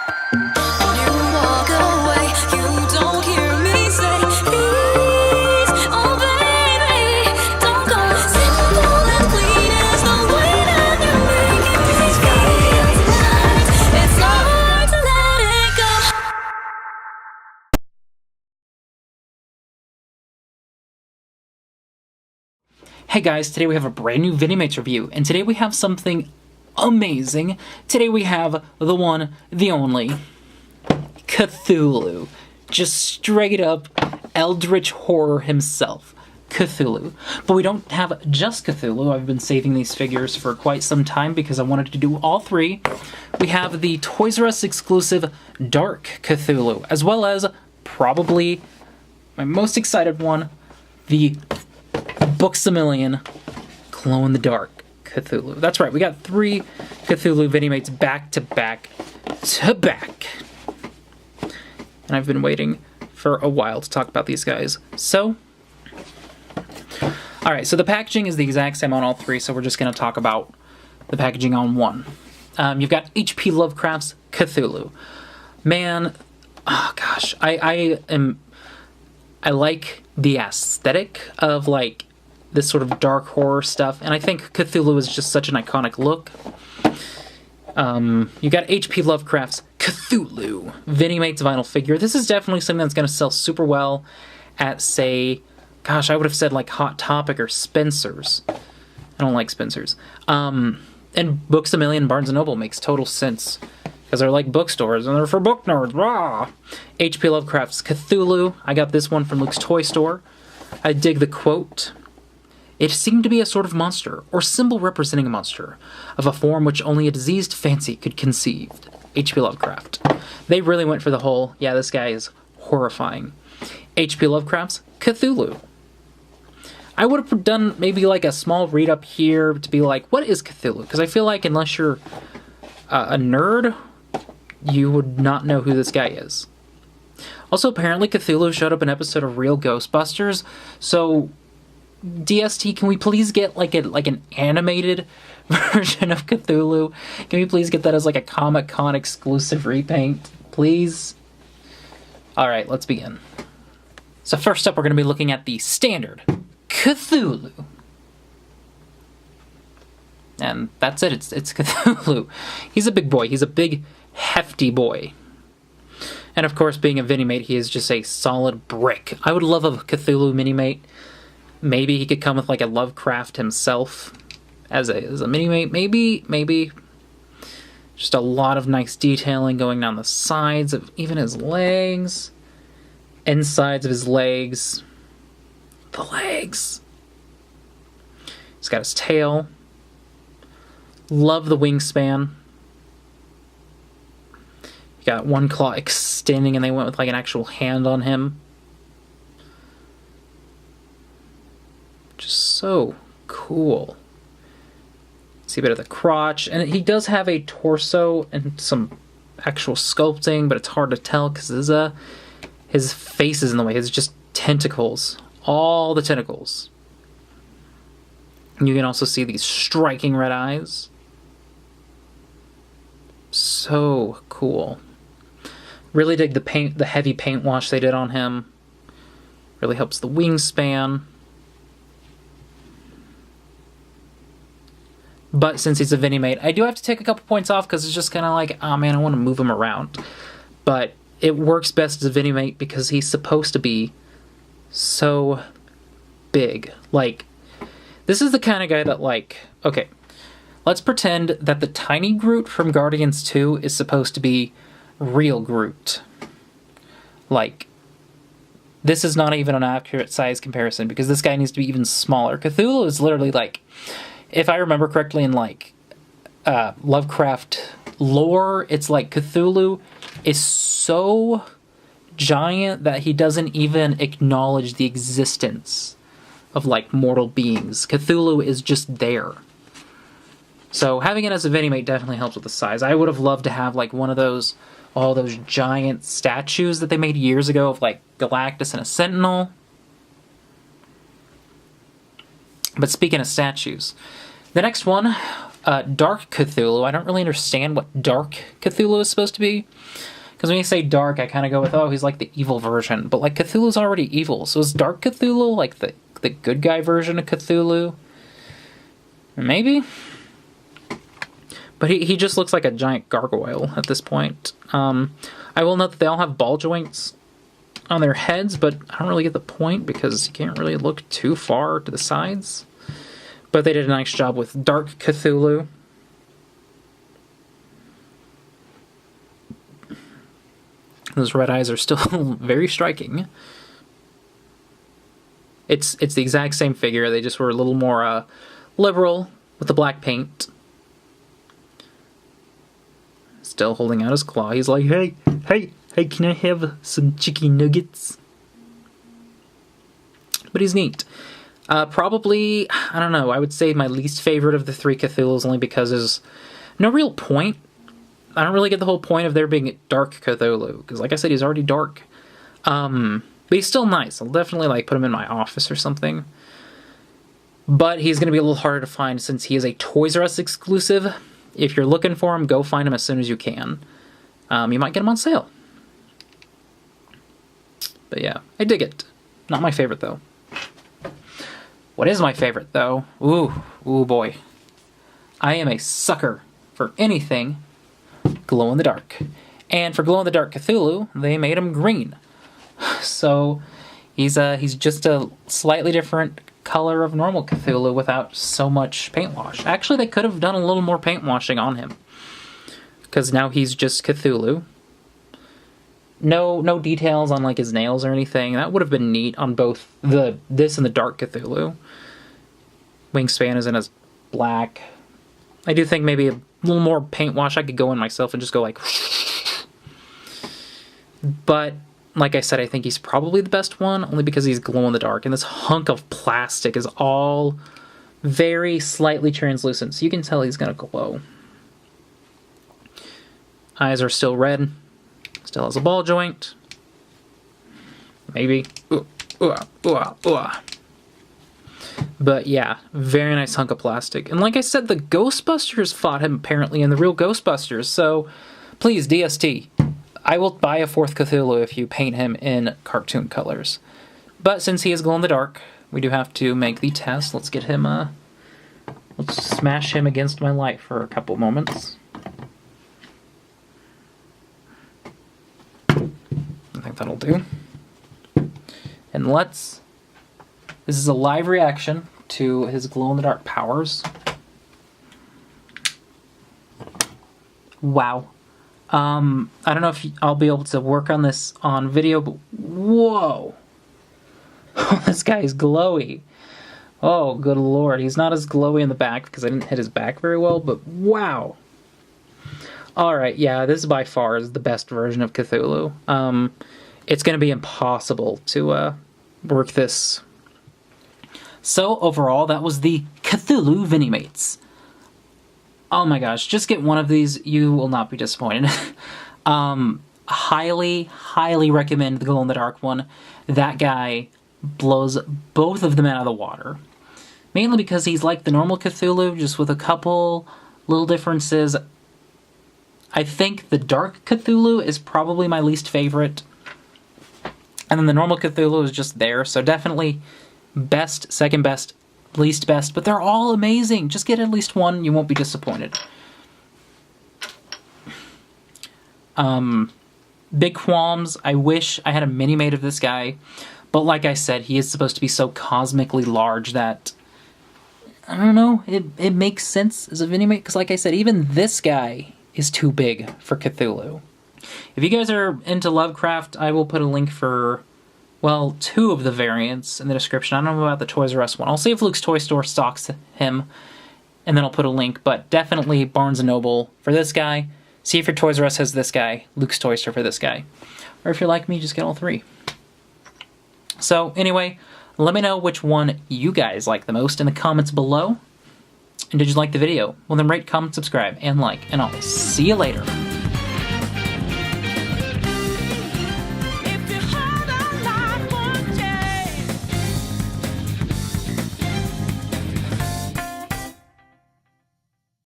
You walk away, you don't hear me say, please, oh baby, don't go. Simple and clean is the way that you make it. Please, tonight, it's hard to let it go. Hey guys, today we have a brand new Vinimates review, and today we have something amazing. Today we have the one, the only, Cthulhu. Just straight up eldritch horror himself, Cthulhu. But we don't have just Cthulhu. I've been saving these figures for quite some time because I wanted to do all three. We have the Toys R Us exclusive Dark Cthulhu, as well as probably my most excited one, the Books-A-Million glow-in-the-dark Cthulhu. That's right, we got three Cthulhu Vinimates back to back to back. And I've been waiting for a while to talk about these guys. So, alright, so the packaging is the exact same on all three, so we're just going to talk about the packaging on one. You've got H.P. Lovecraft's Cthulhu. Man, oh gosh, I like the aesthetic of, like, this sort of dark horror stuff, and I think Cthulhu is just such an iconic look. You got H.P. Lovecraft's Cthulhu Vinimates vinyl figure. This is definitely something that's going to sell super well at, say, gosh, I would have said like Hot Topic or Spencer's. I don't like Spencer's. And Books-A-Million, Barnes & Noble makes total sense, because they're like bookstores, and they're for book nerds. Rah! H.P. Lovecraft's Cthulhu. I got this one from Luke's Toy Store. I dig the quote. It seemed to be a sort of monster, or symbol representing a monster, of a form which only a diseased fancy could conceive. H.P. Lovecraft. They really went for the whole, yeah, this guy is horrifying. H.P. Lovecraft's Cthulhu. I would have done maybe like a small read-up here to be like, what is Cthulhu? Because I feel like unless you're a nerd, you would not know who this guy is. Also, apparently Cthulhu showed up in an episode of Real Ghostbusters, so DST, can we please get like an animated version of Cthulhu? Can we please get that as like a Comic-Con exclusive repaint, please? Alright, let's begin. So first up, we're going to be looking at the standard Cthulhu. And that's it, it's Cthulhu. He's a big boy, he's a big, hefty boy. And of course, being a Vinimate, he is just a solid brick. I would love a Cthulhu Minimate. Maybe he could come with like a Lovecraft himself as a Minimate. Maybe. Just a lot of nice detailing going down the sides of even his legs. Insides of his legs. The legs. He's got his tail. Love the wingspan. You got one claw extending and they went with like an actual hand on him. Just so cool. See a bit of the crotch, and he does have a torso and some actual sculpting, but it's hard to tell because his face is in the way. It's just tentacles, all the tentacles. And you can also see these striking red eyes. So cool. Really dig the heavy paint wash they did on him. Really helps the wingspan. But since he's a Vinimate, I do have to take a couple points off because it's just kind of like, oh man, I want to move him around. But it works best as a Vinimate because he's supposed to be so big. Like, this is the kind of guy that, like, okay, let's pretend that the tiny Groot from Guardians 2 is supposed to be real Groot. Like, this is not even an accurate size comparison because this guy needs to be even smaller. Cthulhu is literally like, if I remember correctly in like Lovecraft lore, it's like Cthulhu is so giant that he doesn't even acknowledge the existence of like mortal beings. Cthulhu is just there. So having it as a Vinimate definitely helps with the size. I would have loved to have like one of those, all those giant statues that they made years ago of like Galactus and a Sentinel. But speaking of statues, the next one, Dark Cthulhu. I don't really understand what Dark Cthulhu is supposed to be. Because when you say dark, I kind of go with, oh, he's like the evil version. But, like, Cthulhu's already evil. So is Dark Cthulhu, like, the good guy version of Cthulhu? Maybe? But he just looks like a giant gargoyle at this point. I will note that they all have ball joints on their heads, but I don't really get the point because you can't really look too far to the sides. But they did a nice job with Dark Cthulhu. Those red eyes are still very striking. It's the exact same figure. They just were a little more liberal with the black paint. Still holding out his claw. He's like, hey, can I have some chicken nuggets? But he's neat. Probably, I don't know, I would say my least favorite of the three Cthulhus only because there's no real point. I don't really get the whole point of there being Dark Cthulhu, because like I said, he's already dark. But he's still nice. I'll definitely like put him in my office or something. But he's going to be a little harder to find since he is a Toys R Us exclusive. If you're looking for him, go find him as soon as you can. You might get him on sale. But yeah, I dig it. Not my favorite, though. What is my favorite, though? Ooh boy. I am a sucker for anything glow-in-the-dark. And for glow-in-the-dark Cthulhu, they made him green. So he's just a slightly different color of normal Cthulhu without so much paint wash. Actually, they could have done a little more paint washing on him. Because now he's just Cthulhu. No details on like his nails or anything. That would have been neat on both this and the Dark Cthulhu. Wingspan is in as black. I do think maybe a little more paint wash. I could go in myself and just go like... But, like I said, I think he's probably the best one, only because he's glow-in-the-dark. And this hunk of plastic is all very slightly translucent, so you can tell he's going to glow. Eyes are still red. Still has a ball joint. Maybe. But yeah, very nice hunk of plastic. And like I said, the Ghostbusters fought him apparently in the real Ghostbusters. So please, DST, I will buy a fourth Cthulhu if you paint him in cartoon colors. But since he is glow-in-the-dark, we do have to make the test. Let's get him, let's smash him against my light for a couple moments. I think that'll do. And this is a live reaction to his glow-in-the-dark powers. Wow. I don't know if I'll be able to work on this on video, but whoa! This guy is glowy. Oh, good lord. He's not as glowy in the back because I didn't hit his back very well, but wow! Alright, yeah, this by far is the best version of Cthulhu. It's going to be impossible to work this. So, overall, that was the Cthulhu Vinimates. Oh my gosh, just get one of these, you will not be disappointed. Highly recommend the glow-in-the-dark one. That guy blows both of them out of the water. Mainly because he's like the normal Cthulhu, just with a couple little differences. I think the Dark Cthulhu is probably my least favorite. And then the normal Cthulhu is just there, so definitely best, second best, least best, but they're all amazing. Just get at least one, you won't be disappointed. Big qualms, I wish I had a mini-made of this guy, but like I said, he is supposed to be so cosmically large that, I don't know, it makes sense as a mini-made, because like I said, even this guy is too big for Cthulhu. If you guys are into Lovecraft, I will put a link for, well, 2 of the variants in the description. I don't know about the Toys R Us one. I'll see if Luke's Toy Store stocks him, and then I'll put a link. But definitely Barnes & Noble for this guy. See if your Toys R Us has this guy. Luke's Toy Store for this guy. Or if you're like me, just get all 3. So, anyway, let me know which one you guys like the most in the comments below. And did you like the video? Well, then rate, comment, subscribe, and like. And I'll see you later.